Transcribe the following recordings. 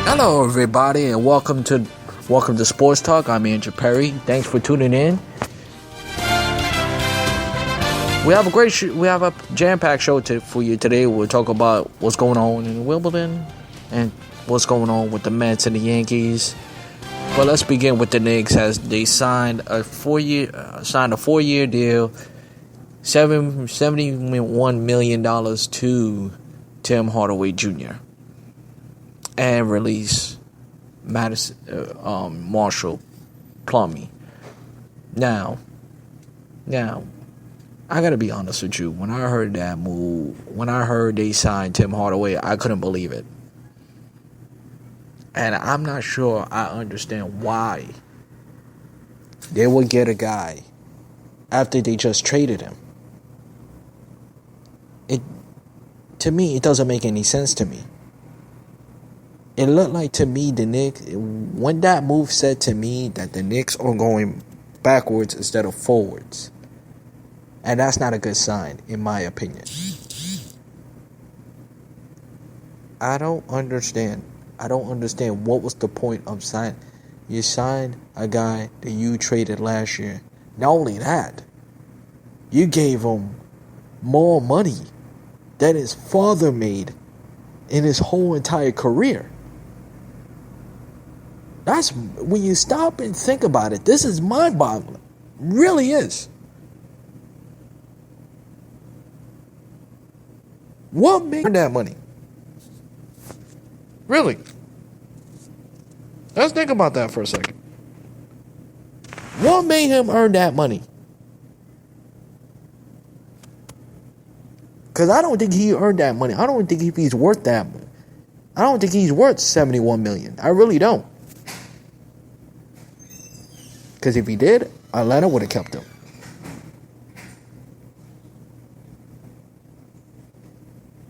Hello, everybody, and welcome to Sports Talk. I'm Andrew Perry. Thanks for tuning in. We have a jam-packed show for you today. We'll talk about what's going on in Wimbledon and what's going on with the Mets and the Yankees. But let's begin with the Knicks, as they signed a 4-year deal, $71 million to Tim Hardaway Jr. and release Marshall Plumlee. Now, I gotta be honest with you. When I heard that move, when I heard they signed Tim Hardaway, I couldn't believe it. And I'm not sure I understand why they would get a guy after they just traded him. To me, it doesn't make any sense to me. It looked like to me the Knicks, when that move said to me that the Knicks are going backwards instead of forwards. And that's not a good sign, in my opinion. I don't understand what was the point of signing. You signed a guy that you traded last year. Not only that, you gave him more money than his father made in his whole entire career. That's when you stop and think about it. This is mind-boggling. Really is. What made that money? Really? Let's think about that for a second. What made him earn that money? Because I don't think he earned that money. I don't think he's worth that. I don't think he's worth $71 million. I really don't. Because if he did, Atlanta would have kept him.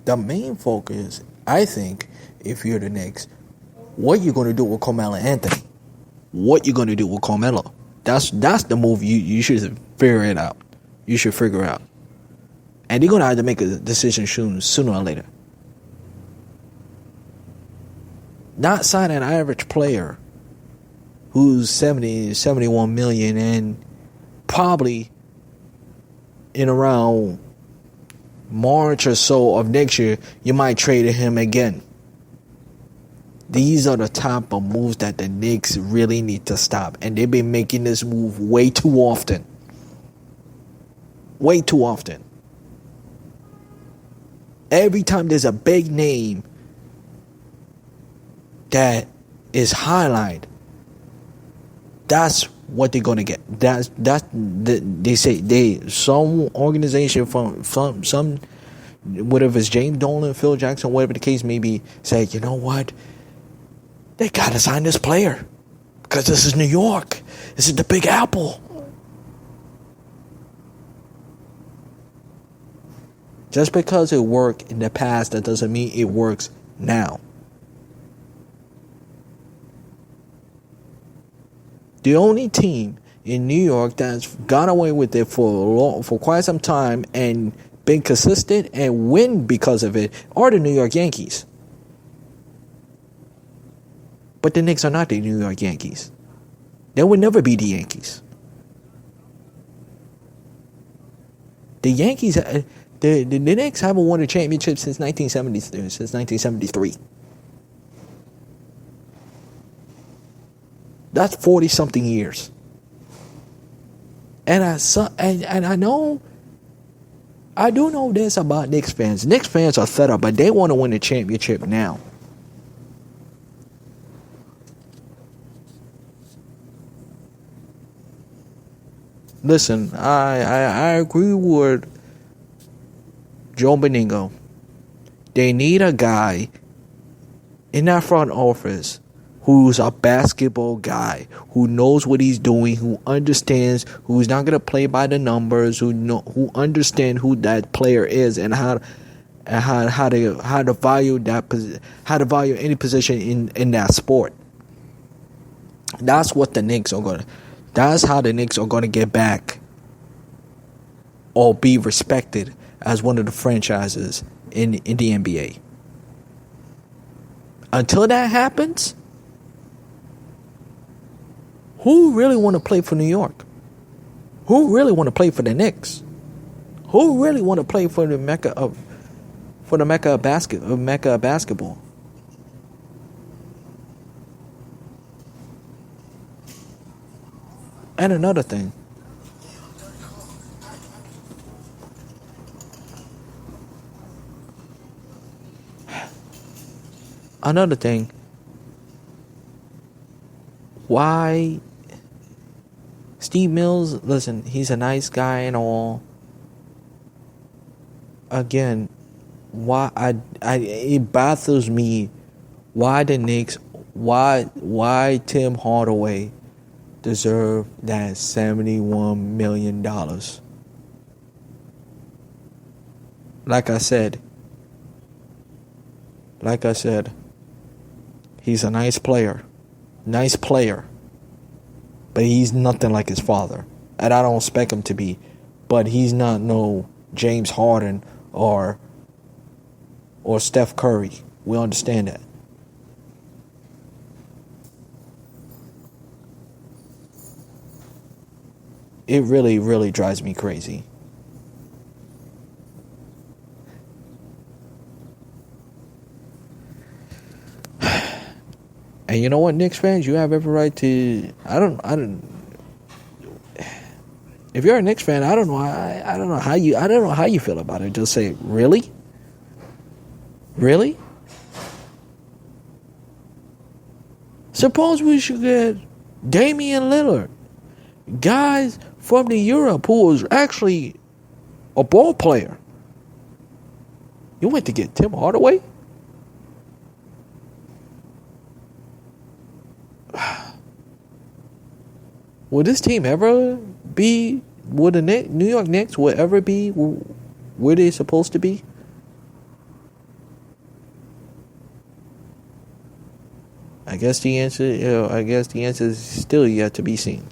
The main focus, I think, if you're the Knicks, what you're going to do with Carmelo Anthony. What you're going to do with Carmelo. That's the move you should figure it out. You should figure out. And they're going to have to make a decision sooner or later. Not sign an average player who's 71 million, and probably in around March or so of next year, you might trade him again. These are the type of moves that the Knicks really need to stop. And they've been making this move way too often. Way too often. Every time there's a big name that is highlighted, that's what they're gonna get. They say some organization from some, whatever it's James Dolan, Phil Jackson, whatever the case may be, say, you know what, they gotta sign this player because this is New York. This is the Big Apple. Just because it worked in the past, that doesn't mean it works now. The only team in New York that's gone away with it for quite some time and been consistent and win because of it are the New York Yankees. But the Knicks are not the New York Yankees. They will never be the Yankees. The Yankees, the Knicks haven't won a championship since 1973. That's 40-something years. And I do know this about Knicks fans. Knicks fans are fed up, but they want to win the championship now. Listen, I agree with Joe Beningo. They need a guy in that front office who's a basketball guy, who knows what he's doing, who understands, who's not gonna play by the numbers, who understand who that player is and how to value any position in that sport. That's what the Knicks are gonna. That's how the Knicks are gonna get back or be respected as one of the franchises in the NBA. until that happens, who really want to play for New York? Who really want to play for the Knicks? Who really want to play for the Mecca of basketball? And another thing. Why Steve Mills, listen, he's a nice guy and all. Again, it bothers me why the Knicks, why Tim Hardaway deserve that $71 million. Like I said, he's a nice player, but he's nothing like his father, and I don't expect him to be. But he's not no James Harden or Steph Curry. We understand that. It really, really drives me crazy. And you know what, Knicks fans, you have every right to. If you're a Knicks fan, I don't know how you feel about it. Just say, really? Suppose we should get Damian Lillard, guys from the Europe who was actually a ball player. You went to get Tim Hardaway? Will this team ever be? Would the New York Knicks will ever be where they're supposed to be? I guess the answer is still yet to be seen.